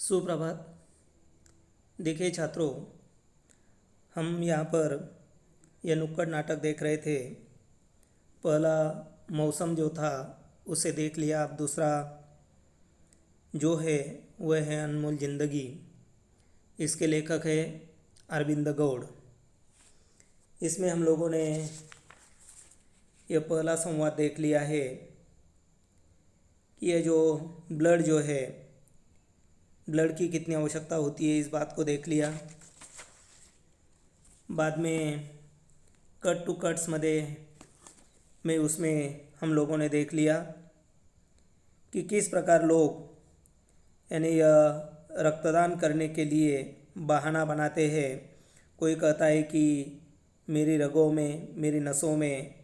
सुप्रभात। देखिए छात्रों, हम यहाँ पर यह नुक्कड़ नाटक देख रहे थे। पहला मौसम जो था उसे देख लिया। अब दूसरा जो है वह है अनमोल ज़िंदगी। इसके लेखक है अरविंद गौड़। इसमें हम लोगों ने यह पहला संवाद देख लिया है कि यह जो ब्लड जो है, ब्लड की कितनी आवश्यकता होती है, इस बात को देख लिया। बाद में कट टू कट्स में उसमें हम लोगों ने देख लिया कि किस प्रकार लोग यानी यह रक्तदान करने के लिए बहाना बनाते हैं। कोई कहता है कि मेरी रगों में, मेरी नसों में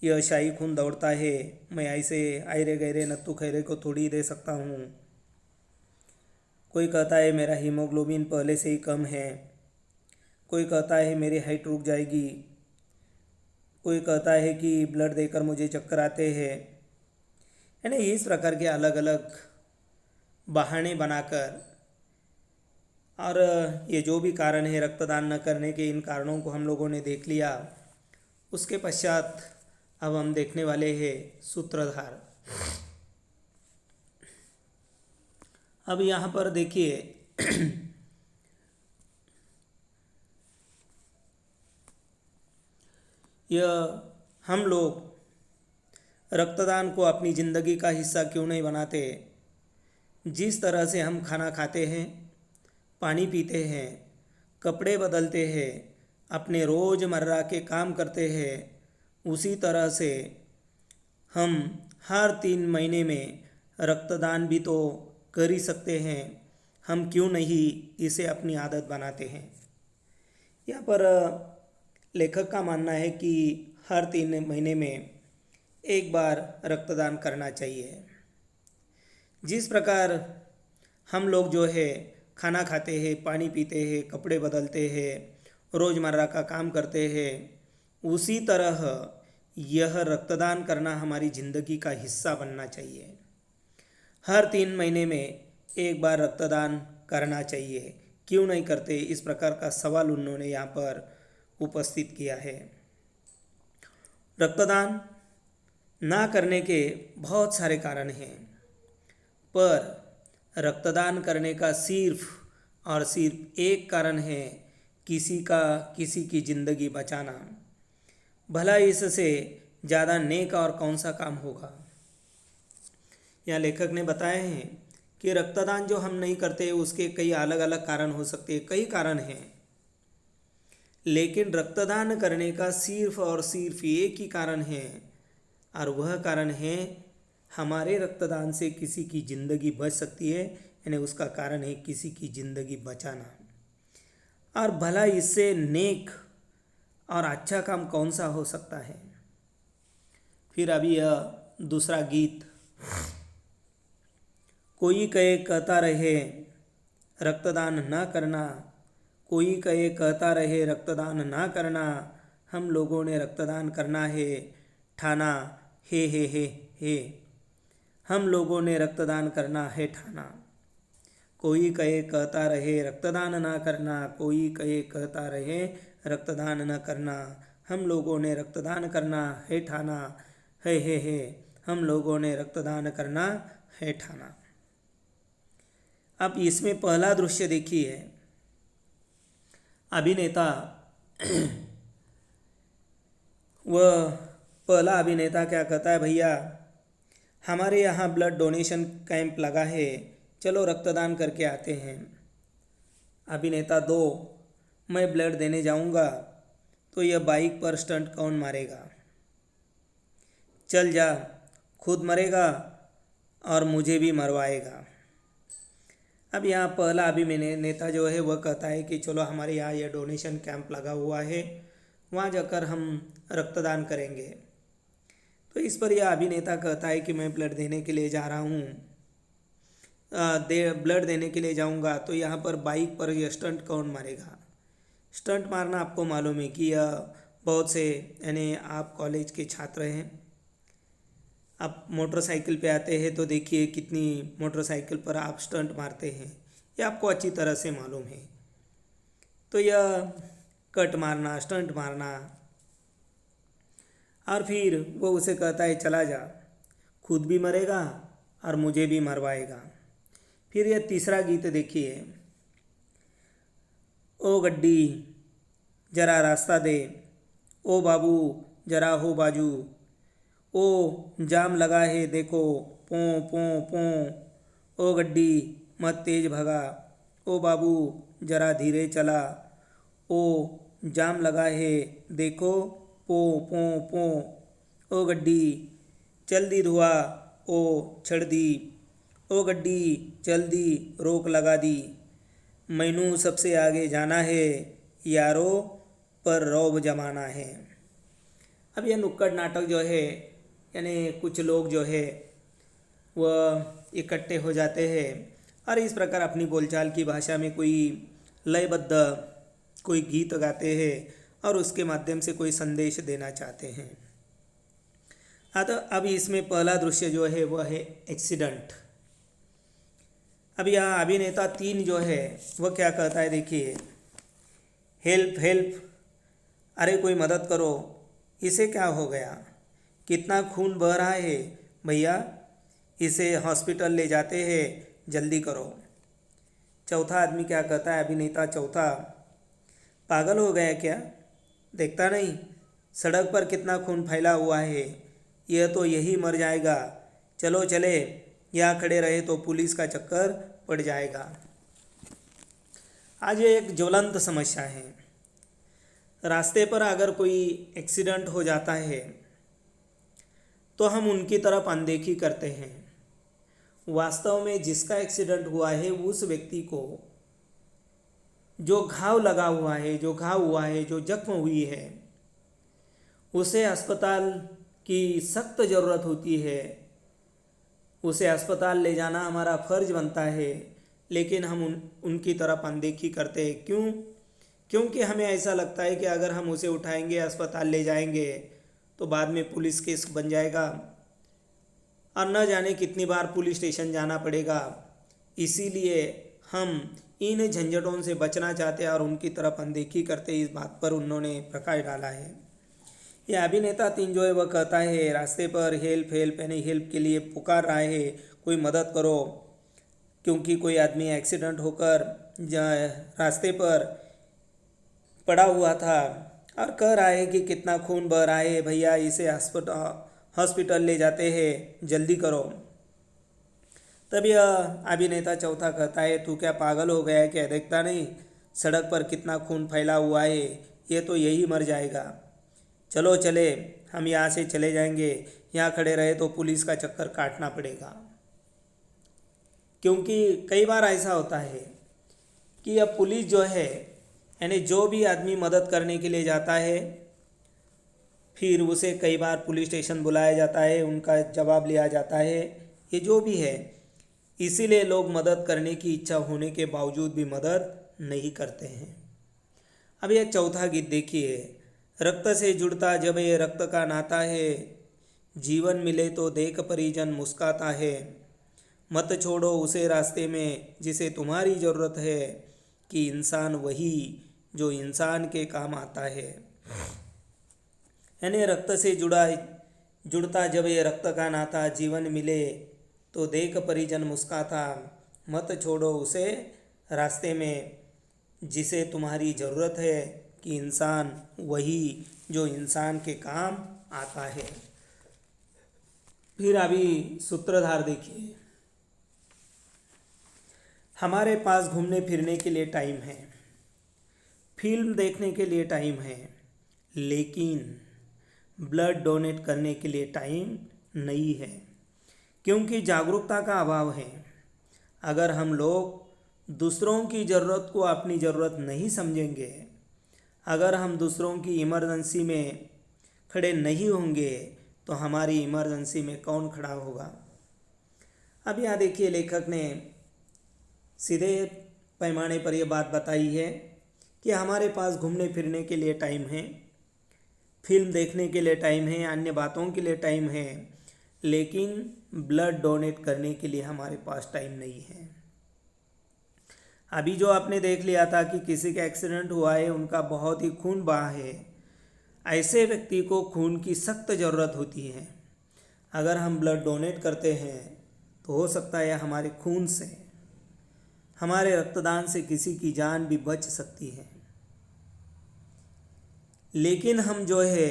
यह शाही खून दौड़ता है, मैं ऐसे आयरे गहरे नत्थु खैरे को थोड़ी दे सकता हूँ। कोई कहता है मेरा हीमोग्लोबिन पहले से ही कम है। कोई कहता है मेरी हाइट रुक जाएगी। कोई कहता है कि ब्लड देकर मुझे चक्कर आते हैं। यानी इस प्रकार के अलग अलग बहाने बनाकर, और ये जो भी कारण है रक्तदान न करने के, इन कारणों को हम लोगों ने देख लिया। उसके पश्चात अब हम देखने वाले हैं सूत्रधार। अब यहाँ पर देखिए यह हम लोग रक्तदान को अपनी ज़िंदगी का हिस्सा क्यों नहीं बनाते। जिस तरह से हम खाना खाते हैं, पानी पीते हैं, कपड़े बदलते हैं, अपने रोज़मर्रा के काम करते हैं, उसी तरह से हम हर 3 महीने में रक्तदान भी तो कर ही सकते हैं। हम क्यों नहीं इसे अपनी आदत बनाते हैं। यहाँ पर लेखक का मानना है कि हर 3 महीने में एक बार रक्तदान करना चाहिए। जिस प्रकार हम लोग जो है खाना खाते हैं, पानी पीते हैं, कपड़े बदलते हैं, रोज़मर्रा का काम करते हैं, उसी तरह यह रक्तदान करना हमारी ज़िंदगी का हिस्सा बनना चाहिए। हर 3 महीने में एक बार रक्तदान करना चाहिए। क्यों नहीं करते, इस प्रकार का सवाल उन्होंने यहाँ पर उपस्थित किया है। रक्तदान ना करने के बहुत सारे कारण हैं, पर रक्तदान करने का सिर्फ और सिर्फ एक कारण है, किसी की ज़िंदगी बचाना। भला इससे ज़्यादा नेक और कौन सा काम होगा। यहाँ लेखक ने बताए हैं कि रक्तदान जो हम नहीं करते उसके कई अलग अलग कारण हो सकते हैं, कई कारण हैं, लेकिन रक्तदान करने का सिर्फ और सिर्फ एक ही कारण है, और वह कारण है हमारे रक्तदान से किसी की ज़िंदगी बच सकती है। यानी उसका कारण है किसी की ज़िंदगी बचाना। और भला इससे नेक और अच्छा काम कौन सा हो सकता है। फिर अभी यह दूसरा गीत। कोई कहे कहता रहे रक्तदान न करना, कोई कहे कहता रहे रक्तदान ना करना, हम लोगों ने रक्तदान करना है ठाना, हे हम लोगों ने रक्तदान करना है ठाना। कोई कहे कहता रहे रक्तदान ना करना, कोई कहे कहता रहे रक्तदान न करना, हम लोगों ने रक्तदान करना है ठाना, हे हम लोगों ने रक्तदान करना है ठाना। अब इसमें पहला दृश्य देखिए। अभिनेता वह पहला अभिनेता क्या कहता है, भैया हमारे यहाँ ब्लड डोनेशन कैंप लगा है, चलो रक्तदान करके आते हैं। अभिनेता 2, मैं ब्लड देने जाऊँगा तो यह बाइक पर स्टंट कौन मारेगा। चल जा, खुद मरेगा और मुझे भी मरवाएगा। अब यहाँ पहला अभिनेता जो है वह कहता है कि चलो हमारे यहाँ यह डोनेशन कैंप लगा हुआ है, वहाँ जाकर हम रक्तदान करेंगे। तो इस पर यह अभिनेता कहता है कि मैं ब्लड देने के लिए जा रहा हूँ, ब्लड देने के लिए जाऊँगा तो यहाँ पर बाइक पर यह स्टंट कौन मारेगा। स्टंट मारना आपको मालूम है कि यह बहुत से, यानी आप कॉलेज के छात्र हैं, आप मोटरसाइकिल पे आते हैं तो देखिए कितनी मोटरसाइकिल पर आप स्टंट मारते हैं, ये आपको अच्छी तरह से मालूम है। तो यह कट मारना, स्टंट मारना, और फिर वो उसे कहता है चला जा, खुद भी मरेगा और मुझे भी मरवाएगा। फिर यह तीसरा गीत देखिए, ओ गड्डी जरा रास्ता दे, ओ बाबू जरा हो बाजू, ओ जाम लगा है देखो पों पों पों, ओ गड्डी मत तेज भगा, ओ बाबू जरा धीरे चला, ओ जाम लगा है देखो पों पों पों, ओ गड्डी चल दी धुआ ओ छड़ दी, ओ गड्डी चल दी रोक लगा दी, मैनू सबसे आगे जाना है यारो पर रौब जमाना है। अब यह नुक्कड़ नाटक जो है, यानी कुछ लोग जो है वह इकट्ठे हो जाते हैं और इस प्रकार अपनी बोलचाल की भाषा में कोई लयबद्ध कोई गीत गाते हैं और उसके माध्यम से कोई संदेश देना चाहते हैं। हाँ, तो अब इसमें पहला दृश्य जो है वह है एक्सीडेंट। अब यहाँ अभिनेता 3 जो है वह क्या कहता है, देखिए, हेल्प हेल्प, अरे कोई मदद करो, इसे क्या हो गया, कितना खून बह रहा है भैया, इसे हॉस्पिटल ले जाते हैं, जल्दी करो। चौथा आदमी क्या कहता है, अभिनेता चौथा, पागल हो गया क्या, देखता नहीं सड़क पर कितना खून फैला हुआ है, यह तो यही मर जाएगा, चलो चले, यहाँ खड़े रहे तो पुलिस का चक्कर पड़ जाएगा। आज ये एक ज्वलंत समस्या है। रास्ते पर अगर कोई एक्सीडेंट हो जाता है तो हम उनकी तरफ अनदेखी करते हैं। वास्तव में जिसका एक्सीडेंट हुआ है उस व्यक्ति को जो घाव लगा हुआ है, जो घाव हुआ है, जो जख्म हुई है, उसे अस्पताल की सख्त ज़रूरत होती है। उसे अस्पताल ले जाना हमारा फ़र्ज बनता है, लेकिन हम उनकी तरफ अनदेखी करते हैं। क्यों? क्योंकि हमें ऐसा लगता है कि अगर हम उसे उठाएंगे, अस्पताल ले जाएंगे तो बाद में पुलिस केस बन जाएगा और न जाने कितनी बार पुलिस स्टेशन जाना पड़ेगा। इसीलिए हम इन झंझटों से बचना चाहते हैं और उनकी तरफ अनदेखी करते, इस बात पर उन्होंने प्रकाश डाला है। यह अभिनेता 3 जो है वह कहता है रास्ते पर हेल्प हेल्प, यानी हेल्प के लिए पुकार रहा है, कोई मदद करो, क्योंकि कोई आदमी एक्सीडेंट होकर रास्ते पर पड़ा हुआ था और कह रहा है कि कितना खून बह रहा है भैया, इसे हॉस्पिटल ले जाते हैं, जल्दी करो। तब यह अभिनेता चौथा कहता है, तू क्या पागल हो गया है क्या, देखता नहीं सड़क पर कितना खून फैला हुआ है, ये तो यही मर जाएगा, चलो चले, हम यहाँ से चले जाएंगे, यहाँ खड़े रहे तो पुलिस का चक्कर काटना पड़ेगा। क्योंकि कई बार ऐसा होता है कि अब पुलिस जो है, यानी जो भी आदमी मदद करने के लिए जाता है, फिर उसे कई बार पुलिस स्टेशन बुलाया जाता है, उनका जवाब लिया जाता है, ये जो भी है, इसीलिए लोग मदद करने की इच्छा होने के बावजूद भी मदद नहीं करते हैं। अब यह चौथा गीत देखिए, रक्त से जुड़ता जब ये रक्त का नाता है, जीवन मिले तो देख परिजन मुस्काता है, मत छोड़ो उसे रास्ते में जिसे तुम्हारी ज़रूरत है, कि इंसान वही जो इंसान के काम आता है। यानी रक्त से जुड़ता जब ये रक्त का नाता, जीवन मिले तो देख परिजन मुस्काता, मत छोड़ो उसे रास्ते में जिसे तुम्हारी ज़रूरत है, कि इंसान वही जो इंसान के काम आता है। फिर अभी सूत्रधार देखिए, हमारे पास घूमने फिरने के लिए टाइम है, फिल्म देखने के लिए टाइम है, लेकिन ब्लड डोनेट करने के लिए टाइम नहीं है, क्योंकि जागरूकता का अभाव है। अगर हम लोग दूसरों की ज़रूरत को अपनी ज़रूरत नहीं समझेंगे, अगर हम दूसरों की इमरजेंसी में खड़े नहीं होंगे, तो हमारी इमरजेंसी में कौन खड़ा होगा। अब यहाँ देखिए, लेखक ने सीधे पैमाने पर यह बात बताई है कि हमारे पास घूमने फिरने के लिए टाइम है, फिल्म देखने के लिए टाइम है, अन्य बातों के लिए टाइम है, लेकिन ब्लड डोनेट करने के लिए हमारे पास टाइम नहीं है। अभी जो आपने देख लिया था कि किसी का एक्सीडेंट हुआ है, उनका बहुत ही खून बहा है, ऐसे व्यक्ति को खून की सख्त ज़रूरत होती है। अगर हम ब्लड डोनेट करते हैं तो हो सकता है हमारे खून से, हमारे रक्तदान से किसी की जान भी बच सकती है। लेकिन हम जो है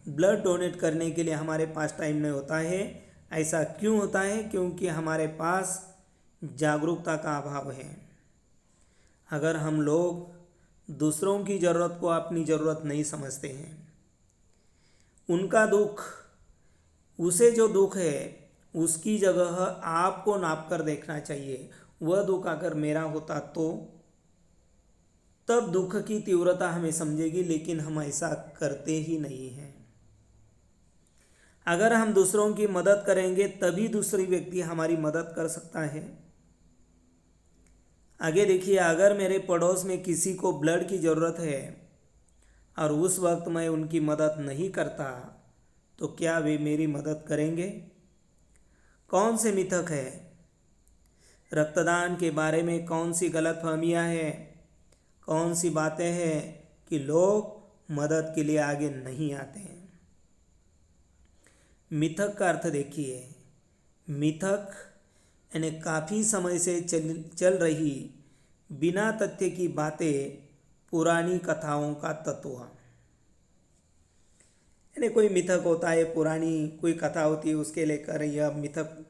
ब्लड डोनेट करने के लिए हमारे पास टाइम नहीं होता है। ऐसा क्यों होता है? क्योंकि हमारे पास जागरूकता का अभाव है। अगर हम लोग दूसरों की ज़रूरत को अपनी ज़रूरत नहीं समझते हैं, उनका दुख, उसे जो दुख है उसकी जगह आपको नाप कर देखना चाहिए। वह दुख अगर मेरा होता तो तब दुख की तीव्रता हमें समझेगी, लेकिन हम ऐसा करते ही नहीं हैं। अगर हम दूसरों की मदद करेंगे तभी दूसरी व्यक्ति हमारी मदद कर सकता है। आगे देखिए, अगर मेरे पड़ोस में किसी को ब्लड की ज़रूरत है और उस वक्त मैं उनकी मदद नहीं करता तो क्या वे मेरी मदद करेंगे? कौन से मिथक है? रक्तदान के बारे में कौन सी गलतफहमियां हैं? कौन सी बातें हैं कि लोग मदद के लिए आगे नहीं आते हैं? मिथक का अर्थ देखिए। मिथक यानी काफ़ी समय से चल रही बिना तथ्य की बातें, पुरानी कथाओं का तत्व। यानी कोई मिथक होता है, पुरानी कोई कथा होती है, उसके लेकर यह मिथक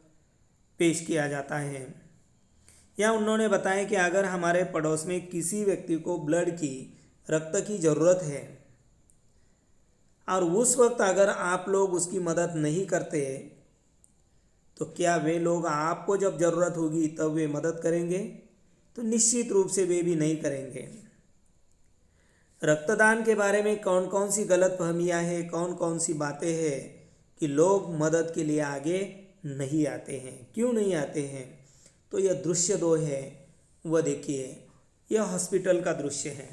पेश किया जाता है। या उन्होंने बताया कि अगर हमारे पड़ोस में किसी व्यक्ति को ब्लड की, रक्त की ज़रूरत है और उस वक्त अगर आप लोग उसकी मदद नहीं करते तो क्या वे लोग आपको जब ज़रूरत होगी तब वे मदद करेंगे? तो निश्चित रूप से वे भी नहीं करेंगे। रक्तदान के बारे में कौन कौन सी गलतफहमियां हैं, कौन कौन सी बातें हैं कि लोग मदद के लिए आगे नहीं आते हैं? क्यों नहीं आते हैं? तो यह दृश्य दो है, वह देखिए, यह हॉस्पिटल का दृश्य है।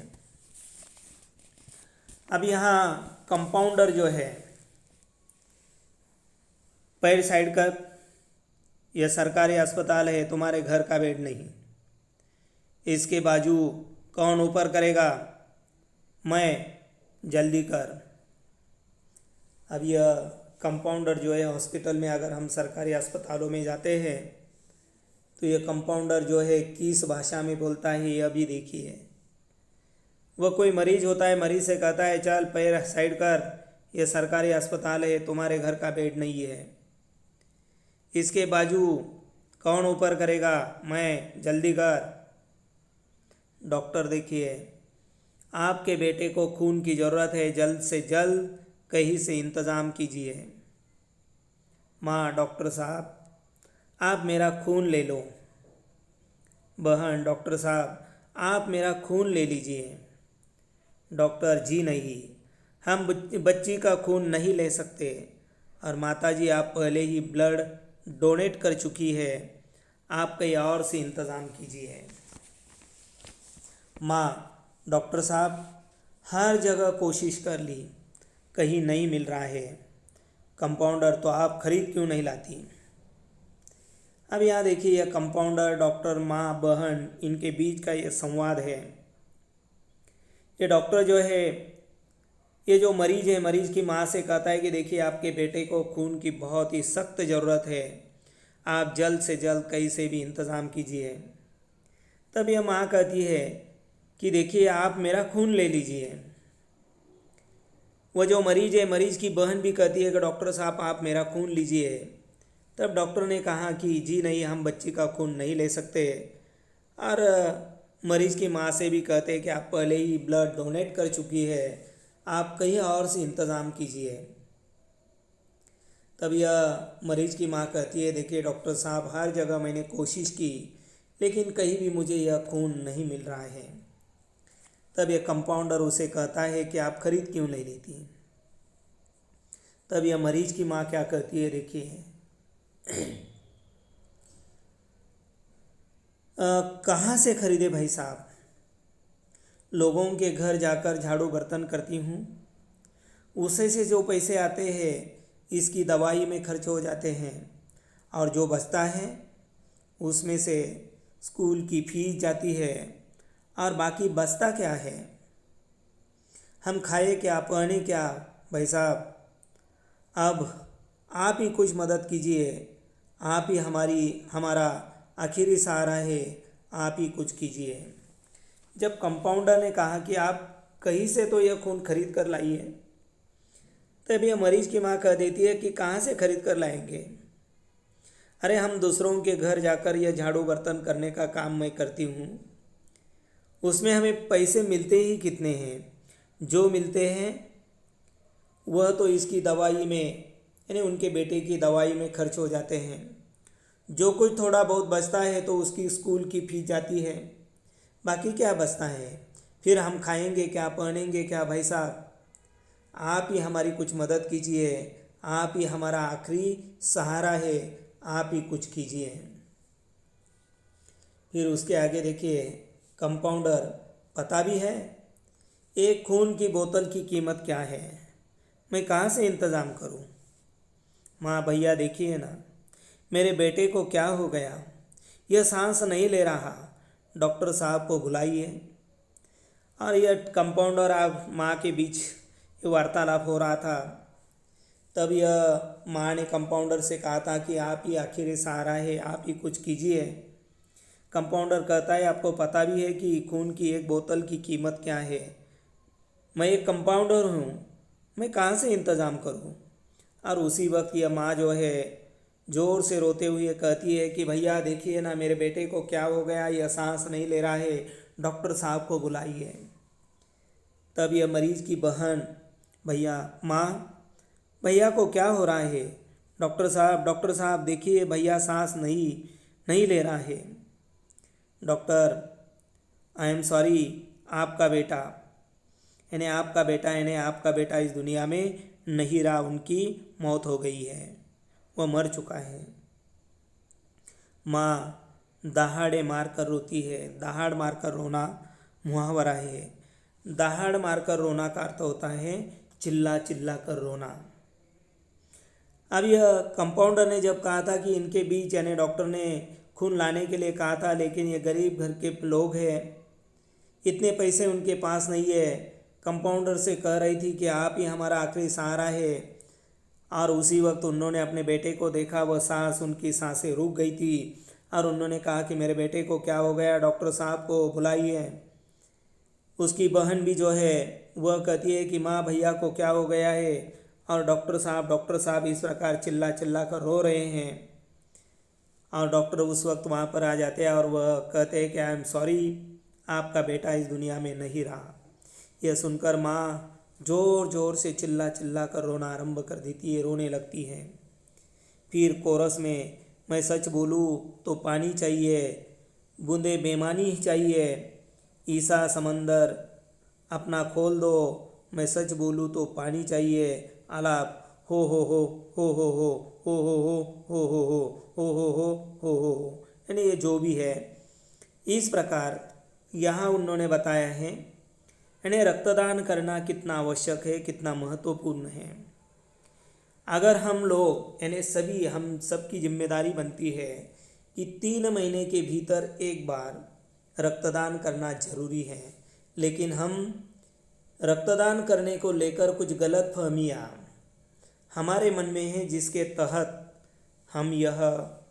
अब यहाँ कंपाउंडर जो है, पैर साइड कर, यह सरकारी अस्पताल है, तुम्हारे घर का बेड नहीं। इसके बाजू कौन ऊपर करेगा? मैं, जल्दी कर। अब यह कंपाउंडर जो है हॉस्पिटल में, अगर हम सरकारी अस्पतालों में जाते हैं तो यह कंपाउंडर जो है किस भाषा में बोलता है यह भी देखिए। वह कोई मरीज होता है, मरीज से कहता है चल पैर साइड कर, यह सरकारी अस्पताल है, तुम्हारे घर का बेड नहीं है। इसके बाजू कौन ऊपर करेगा? मैं, जल्दी कर। डॉक्टर देखिए, आपके बेटे को खून की ज़रूरत है, जल्द से जल्द कहीं से इंतज़ाम कीजिए। माँ, डॉक्टर साहब आप मेरा खून ले लो। बहन, डॉक्टर साहब आप मेरा खून ले लीजिए। डॉक्टर, जी नहीं, हम बच्ची का खून नहीं ले सकते। और माताजी, आप पहले ही ब्लड डोनेट कर चुकी है, आप कहीं और से इंतज़ाम कीजिए। माँ, डॉक्टर साहब हर जगह कोशिश कर ली, कहीं नहीं मिल रहा है। कंपाउंडर, तो आप खरीद क्यों नहीं लाती? अब यहाँ देखिए, यह कंपाउंडर, डॉक्टर, माँ, बहन, इनके बीच का ये संवाद है। ये डॉक्टर जो है, ये जो मरीज है, मरीज की माँ से कहता है कि देखिए आपके बेटे को खून की बहुत ही सख्त ज़रूरत है, आप जल्द से जल्द कहीं से भी इंतज़ाम कीजिए। तब यह माँ कहती है कि देखिए आप मेरा खून ले लीजिए। वह जो मरीज है, मरीज की बहन भी कहती है कि डॉक्टर साहब आप मेरा खून लीजिए। तब डॉक्टर ने कहा कि जी नहीं, हम बच्ची का खून नहीं ले सकते। और मरीज़ की माँ से भी कहते हैं कि आप पहले ही ब्लड डोनेट कर चुकी है, आप कहीं और से इंतज़ाम कीजिए। तब यह मरीज़ की माँ कहती है देखिए डॉक्टर साहब, हर जगह मैंने कोशिश की लेकिन कहीं भी मुझे यह खून नहीं मिल रहा है। तब यह कंपाउंडर उसे कहता है कि आप खरीद क्यों नहीं लेती? तब यह मरीज़ की माँ क्या कहती है देखिए, कहाँ से खरीदे भाई साहब? लोगों के घर जाकर झाड़ू बर्तन करती हूँ, उसे से जो पैसे आते हैं इसकी दवाई में खर्च हो जाते हैं, और जो बचता है उसमें से स्कूल की फीस जाती है, और बाकी बचता क्या है? हम खाए क्या, पहने क्या? भाई साहब, अब आप ही कुछ मदद कीजिए। आप ही हमारा आखिरी सहारा है। आप ही कुछ कीजिए। जब कंपाउंडर ने कहा कि आप कहीं से तो यह खून खरीद कर लाइए, तब यह मरीज की माँ कह देती है कि कहाँ से खरीद कर लाएंगे? अरे हम दूसरों के घर जाकर यह झाड़ू बर्तन करने का काम मैं करती हूँ, उसमें हमें पैसे मिलते ही कितने हैं? जो मिलते हैं वह तो इसकी दवाई में, यानी उनके बेटे की दवाई में खर्च हो जाते हैं। जो कुछ थोड़ा बहुत बचता है तो उसकी स्कूल की फीस जाती है। बाकी क्या बचता है? फिर हम खाएंगे क्या, पहनेंगे क्या? भाई साहब, आप ही हमारी कुछ मदद कीजिए। आप ही हमारा आखिरी सहारा है। आप ही कुछ कीजिए। फिर उसके आगे देखिए, कंपाउंडर पता भी है एक खून की बोतल की कीमत क्या है, मैं कहाँ से इंतज़ाम करूँ? माँ भैया देखिए ना, मेरे बेटे को क्या हो गया, यह सांस नहीं ले रहा, डॉक्टर साहब को बुलाइए। और यह कंपाउंडर और माँ के बीच ये वार्तालाप हो रहा था। तब यह माँ ने कंपाउंडर से कहा था कि आप ही आखिरी सहारा है, आप ही कुछ कीजिए। कंपाउंडर कहता है, आपको पता भी है कि खून की एक बोतल की कीमत क्या है? मैं एक कंपाउंडर हूँ, मैं कहाँ से इंतज़ाम करूँ? और उसी वक्त यह माँ जो है ज़ोर से रोते हुए कहती है कि भैया देखिए ना, मेरे बेटे को क्या हो गया, यह सांस नहीं ले रहा है, डॉक्टर साहब को बुलाइए। तब यह मरीज की बहन, भैया, माँ भैया को क्या हो रहा है? डॉक्टर साहब देखिए, भैया सांस नहीं नहीं ले रहा है। डॉक्टर, आई एम सॉरी, आपका बेटा यानी आपका बेटा इस दुनिया में नहीं रहा, उनकी मौत हो गई है, वह मर चुका है। माँ दहाड़े मार कर रोती है। दहाड़ मार कर रोना मुहावरा है। दहाड़ मार कर रोना का अर्थ होता है चिल्ला चिल्ला कर रोना। अब यह कंपाउंडर ने जब कहा था कि इनके बीच, यानी डॉक्टर ने खून लाने के लिए कहा था, लेकिन ये गरीब घर के लोग हैं, इतने पैसे उनके पास नहीं है। कंपाउंडर से कह रही थी कि आप ही हमारा आखिरी सहारा है। और उसी वक्त उन्होंने अपने बेटे को देखा, वह उनकी सांसें रुक गई थी, और उन्होंने कहा कि मेरे बेटे को क्या हो गया, डॉक्टर साहब को बुलाइए। उसकी बहन भी जो है वह कहती है कि माँ भैया को क्या हो गया है, और डॉक्टर साहब इस प्रकार चिल्ला चिल्ला कर रो रहे हैं। और डॉक्टर उस वक्त वहाँ पर आ जाते हैं और वह कहते हैं कि आई एम सॉरी, आपका बेटा इस दुनिया में नहीं रहा। यह सुनकर माँ ज़ोर ज़ोर से चिल्ला चिल्ला कर रोना आरंभ कर देती है, रोने लगती है। फिर कोरस में, मैं सच बोलूँ तो पानी चाहिए, बूंदे बेमानी चाहिए, ईसा समंदर अपना खोल दो, मैं सच बोलूँ तो पानी चाहिए, आलाप हो हो हो हो हो हो हो हो हो हो हो हो हो हो हो हो, यानी ये जो भी है, इस प्रकार यहाँ उन्होंने बताया है। यानी रक्तदान करना कितना आवश्यक है, कितना महत्वपूर्ण है। अगर हम लोग, यानी सभी, हम सबकी जिम्मेदारी बनती है कि 3 महीने के भीतर एक बार रक्तदान करना जरूरी है। लेकिन हम रक्तदान करने को लेकर कुछ गलत फहमियाँ हमारे मन में है, जिसके तहत हम यह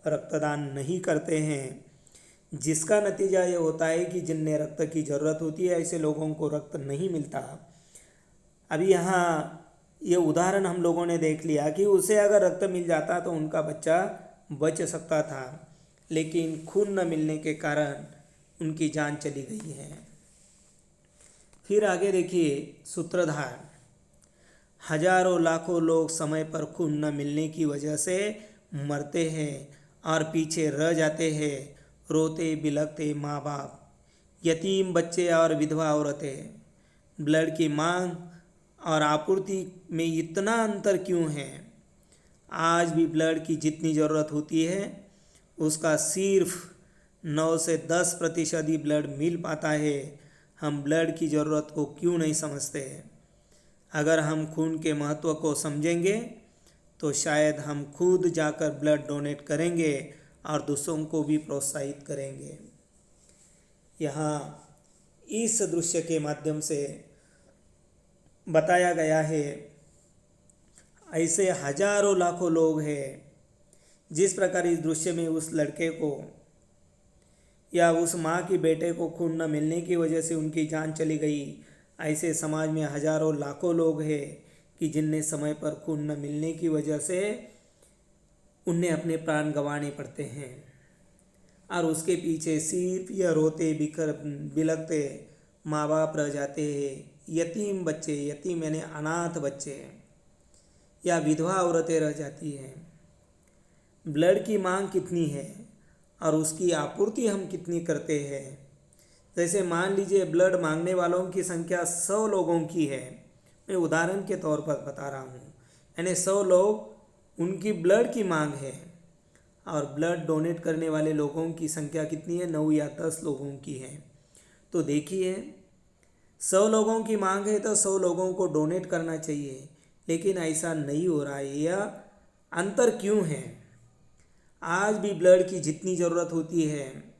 रक्तदान नहीं करते हैं, जिसका नतीजा ये होता है कि जिन्हें रक्त की ज़रूरत होती है ऐसे लोगों को रक्त नहीं मिलता। अभी यहाँ ये उदाहरण हम लोगों ने देख लिया कि उसे अगर रक्त मिल जाता तो उनका बच्चा बच सकता था, लेकिन खून न मिलने के कारण उनकी जान चली गई है। फिर आगे देखिए, सूत्रधार, हजारों लाखों लोग समय पर खून न मिलने की वजह से मरते हैं और पीछे रह जाते हैं रोते बिलखते माँ बाप, यतीम बच्चे और विधवा औरतें। ब्लड की मांग और आपूर्ति में इतना अंतर क्यों है? आज भी ब्लड की जितनी ज़रूरत होती है उसका सिर्फ 9 से 10% ही ब्लड मिल पाता है। हम ब्लड की ज़रूरत को क्यों नहीं समझते? अगर हम खून के महत्व को समझेंगे तो शायद हम खुद जाकर ब्लड डोनेट करेंगे और दूसरों को भी प्रोत्साहित करेंगे। यहाँ इस दृश्य के माध्यम से बताया गया है, ऐसे हजारों लाखों लोग हैं। जिस प्रकार इस दृश्य में उस लड़के को या उस माँ की बेटे को खून न मिलने की वजह से उनकी जान चली गई, ऐसे समाज में हजारों लाखों लोग हैं कि जिन्हें समय पर खून न मिलने की वजह से उन्हें अपने प्राण गंवाने पड़ते हैं और उसके पीछे सिर्फ यह रोते बिलखते माँ बाप रह जाते हैं, यतीम बच्चे, यतीम यानी अनाथ बच्चे या विधवा औरतें रह जाती हैं। ब्लड की मांग कितनी है और उसकी आपूर्ति हम कितनी करते हैं। जैसे मान लीजिए ब्लड मांगने वालों की संख्या 100 लोगों की है, मैं उदाहरण के तौर पर बता रहा हूँ, यानी 100 लोग उनकी ब्लड की मांग है और ब्लड डोनेट करने वाले लोगों की संख्या कितनी है, 9 या 10 लोगों की है। तो देखिए 100 लोगों की मांग है तो 100 लोगों को डोनेट करना चाहिए, लेकिन ऐसा नहीं हो रहा है। यह अंतर क्यों है? आज भी ब्लड की जितनी ज़रूरत होती है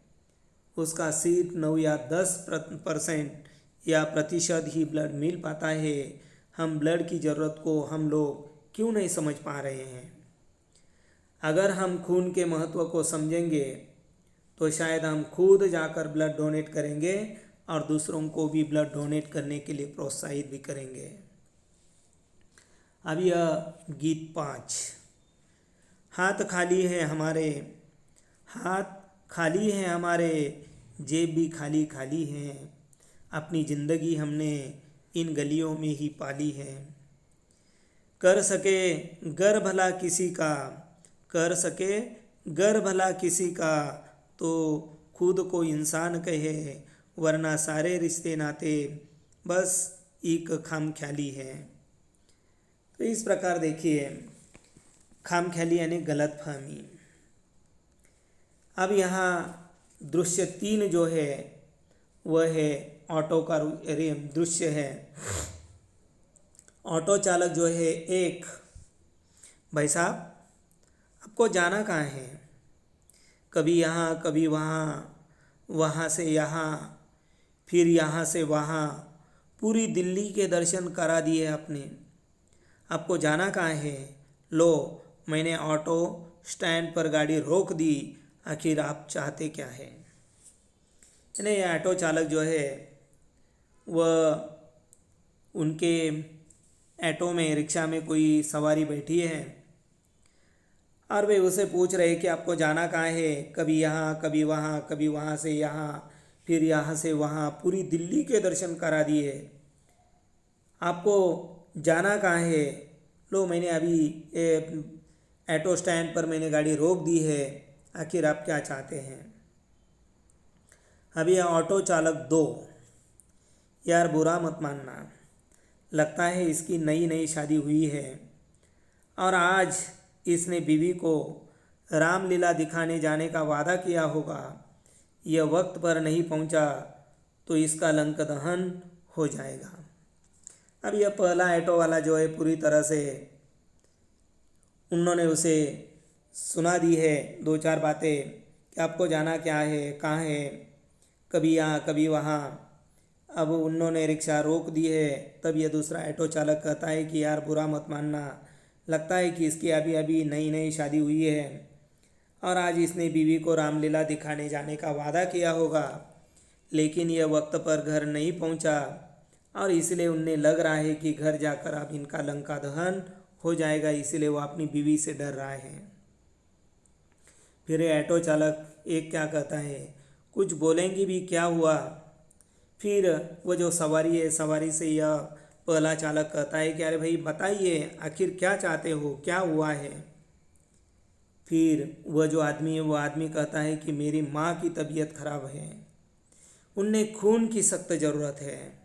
उसका सिर्फ 9 या 10% या प्रतिशत ही ब्लड मिल पाता है। हम ब्लड की ज़रूरत को हम लोग क्यों नहीं समझ पा रहे हैं? अगर हम खून के महत्व को समझेंगे तो शायद हम खुद जाकर ब्लड डोनेट करेंगे और दूसरों को भी ब्लड डोनेट करने के लिए प्रोत्साहित भी करेंगे। अब यह गीत 5, हाथ खाली है हमारे, जेब भी खाली खाली है, अपनी ज़िंदगी हमने इन गलियों में ही पाली है। कर सके गर भला किसी का तो खुद को इंसान कहे, वरना सारे रिश्ते नाते बस एक खामख्याली है। तो इस प्रकार देखिए, खामख्याली यानी गलतफहमी। अब यहाँ दृश्य 3 जो है वह है ऑटो का दृश्य है। ऑटो चालक जो है, एक भाई साहब आपको जाना कहाँ है? कभी यहाँ कभी वहाँ, वहाँ से यहाँ, फिर यहाँ से वहाँ, पूरी दिल्ली के दर्शन करा दिए आपने। आपको जाना कहाँ है? लो मैंने ऑटो स्टैंड पर गाड़ी रोक दी, आखिर आप चाहते क्या है? यानी ऑटो चालक जो है वह उनके ऑटो में, रिक्शा में कोई सवारी बैठी है और वे उसे पूछ रहे कि आपको जाना कहाँ है? कभी यहाँ कभी वहाँ, कभी वहाँ से यहाँ, फिर यहाँ से वहाँ, पूरी दिल्ली के दर्शन करा दिए, आपको जाना कहाँ है? लो मैंने अभी ऑटो स्टैंड पर मैंने गाड़ी रोक दी है, आखिर आप क्या चाहते हैं? अभी ऑटो चालक 2, यार बुरा मत मानना, लगता है इसकी नई नई शादी हुई है और आज इसने बीवी को रामलीला दिखाने जाने का वादा किया होगा। यह वक्त पर नहीं पहुंचा तो इसका लंक दहन हो जाएगा। अब यह पहला ऑटो वाला जो है पूरी तरह से उन्होंने उसे सुना दी है 2-4 बातें कि आपको जाना क्या है, कहाँ है, कभी यहाँ कभी वहाँ। अब उन्होंने रिक्शा रोक दी है, तब यह दूसरा ऑटो चालक कहता है कि यार बुरा मत मानना, लगता है कि इसकी अभी अभी नई नई शादी हुई है और आज इसने बीवी को रामलीला दिखाने जाने का वादा किया होगा, लेकिन यह वक्त पर घर नहीं पहुंचा और इसलिए उन्हें लग रहा है कि घर जाकर अब इनका लंका दहन हो जाएगा, इसलिए वो अपनी बीवी से डर रहा है। फिर ये ऑटो चालक एक क्या कहता है, कुछ बोलेंगी भी, क्या हुआ? फिर वो जो सवारी है, सवारी से यह पहला चालक कहता है कि अरे भाई बताइए आखिर क्या चाहते हो, क्या हुआ है? फिर वह जो आदमी है वो आदमी कहता है कि मेरी माँ की तबीयत खराब है, उन्हें खून की सख्त ज़रूरत है,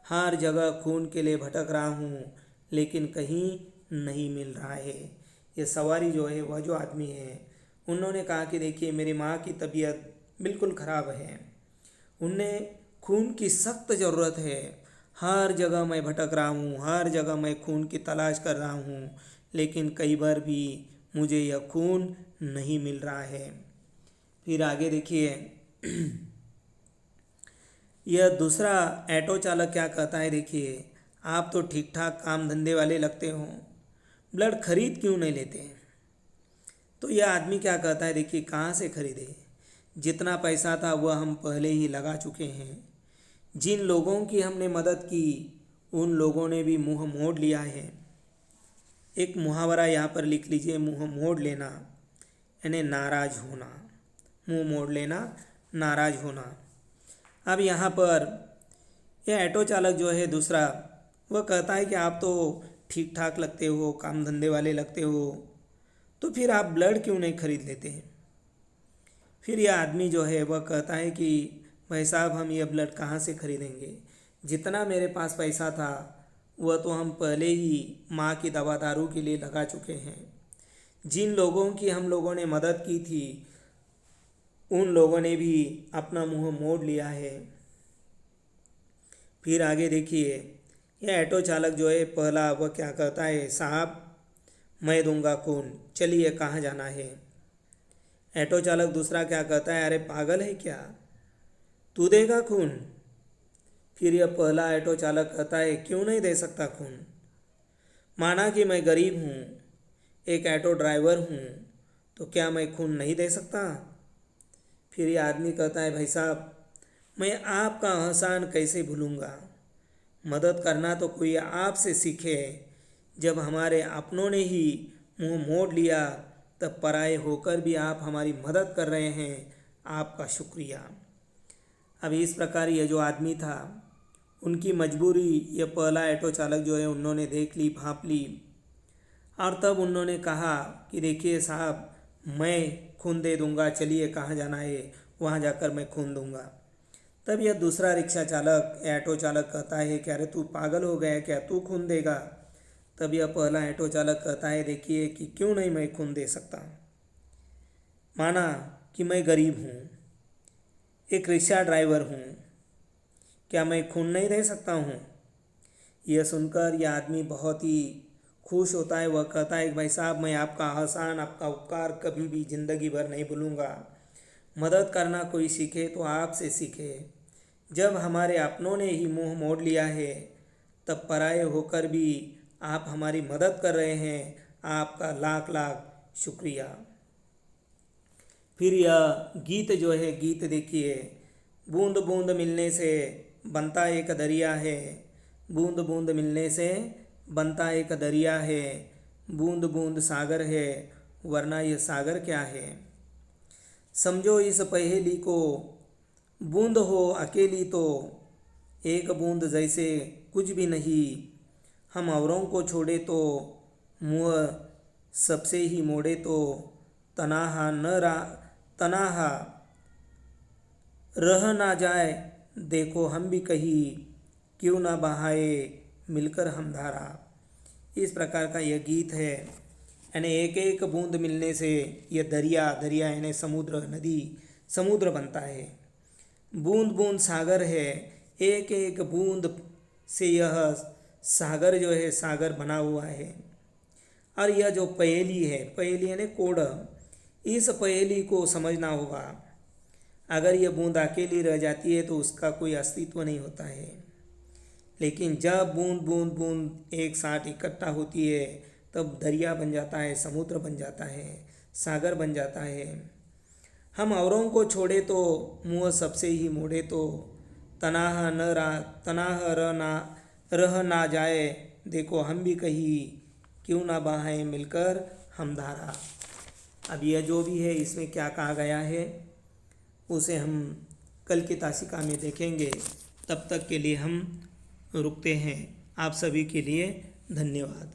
हर जगह खून के लिए भटक रहा हूँ लेकिन कहीं नहीं मिल रहा है। ये सवारी जो है, वह जो आदमी है, उन्होंने कहा कि देखिए मेरी माँ की तबीयत बिल्कुल ख़राब है, उन्हें खून की सख्त ज़रूरत है, हर जगह मैं भटक रहा हूँ, हर जगह मैं खून की तलाश कर रहा हूँ लेकिन कई बार भी मुझे यह खून नहीं मिल रहा है। फिर आगे देखिए, यह दूसरा ऑटो चालक क्या कहता है, देखिए, आप तो ठीक ठाक काम धंधे वाले लगते हो, ब्लड खरीद क्यों नहीं लेते। तो यह आदमी क्या कहता है, देखिए, कहाँ से खरीदे, जितना पैसा था वह हम पहले ही लगा चुके हैं। जिन लोगों की हमने मदद की उन लोगों ने भी मुंह मोड़ लिया है। एक मुहावरा यहाँ पर लिख लीजिए, मुंह मोड़ लेना यानी नाराज होना, मुंह मोड़ लेना नाराज होना। अब यहाँ पर यह ऑटो चालक जो है दूसरा, वह कहता है कि आप तो ठीक ठाक लगते हो, काम धंधे वाले लगते हो, तो फिर आप ब्लड क्यों नहीं खरीद लेते हैं। फिर यह आदमी जो है वह कहता है कि भाई साहब, हम ये ब्लड कहाँ से खरीदेंगे, जितना मेरे पास पैसा था वह तो हम पहले ही माँ की दवा दारू के लिए लगा चुके हैं। जिन लोगों की हम लोगों ने मदद की थी उन लोगों ने भी अपना मुंह मोड़ लिया है। फिर आगे देखिए, यह ऑटो चालक जो है पहला, वह क्या कहता है, साहब मैं दूंगा खून, चलिए कहाँ जाना है। ऑटो चालक दूसरा क्या कहता है, अरे पागल है क्या, तू देगा खून। फिर यह पहला ऑटो चालक कहता है, क्यों नहीं दे सकता खून, माना कि मैं गरीब हूँ, एक ऑटो ड्राइवर हूँ, तो क्या मैं खून नहीं दे सकता। फिर यह आदमी कहता है, भाई साहब, मैं आपका एहसान कैसे भूलूँगा, मदद करना तो कोई आपसे सीखे, जब हमारे अपनों ने ही मुंह मोड़ लिया तब पराये होकर भी आप हमारी मदद कर रहे हैं, आपका शुक्रिया। अब इस प्रकार यह जो आदमी था उनकी मजबूरी यह पहला ऑटो चालक जो है उन्होंने देख ली, भांप ली, और तब उन्होंने कहा कि देखिए साहब, मैं खून दे दूंगा, चलिए कहाँ जाना है, वहाँ जाकर मैं खून दूंगा। तब यह दूसरा रिक्शा चालक, ऑटो चालक कहता है कि अरे तू पागल हो गया क्या, तू खून देगा। तब यह पहला ऑटो चालक कहता है, देखिए कि क्यों नहीं मैं खून दे सकता, माना कि मैं गरीब हूँ, एक रिक्शा ड्राइवर हूँ, क्या मैं खून नहीं दे सकता हूँ। यह सुनकर यह आदमी बहुत ही खुश होता है। वह कहता है कि भाई साहब, मैं आपका एहसान, आपका उपकार कभी भी ज़िंदगी भर नहीं भूलूंगा। मदद करना कोई सीखे तो आपसे सीखे, जब हमारे अपनों ने ही मुंह मोड़ लिया है तब पराये होकर भी आप हमारी मदद कर रहे हैं, आपका लाख लाख शुक्रिया। फिर यह गीत जो है, गीत देखिए, बूंद बूंद मिलने से बनता एक दरिया है, बूंद बूंद मिलने से बनता एक दरिया है, बूंद बूंद सागर है, वरना यह सागर क्या है। समझो इस पहेली को, बूंद हो अकेली तो एक बूंद जैसे कुछ भी नहीं, हम औरों को छोड़े तो मुँह सबसे ही मोड़े तो, तनाहा रह ना जाए, देखो हम भी कहीं क्यों ना बहाए मिलकर हम धारा। इस प्रकार का यह गीत है। यानी एक एक बूंद मिलने से यह दरिया, दरिया यानी समुद्र, नदी, समुद्र बनता है। बूंद बूंद सागर है, एक एक बूंद से यह सागर जो है सागर बना हुआ है। और यह जो पहेली है, पहेली यानी कोड, इस पहेली को समझना होगा। अगर यह बूंद अकेली रह जाती है तो उसका कोई अस्तित्व नहीं होता है, लेकिन जब बूंद बूंद बूंद एक साथ इकट्ठा होती है तब दरिया बन जाता है, समुद्र बन जाता है, सागर बन जाता है। हम औरों को छोड़े तो मुँह सबसे ही मोड़े तो, तनाह रह ना जाए, देखो हम भी कहीं क्यों ना बहाएं मिलकर हम धारा। अब यह जो भी है इसमें क्या कहा गया है उसे हम कल की तासिका में देखेंगे। तब तक के लिए हम रुकते हैं। आप सभी के लिए धन्यवाद।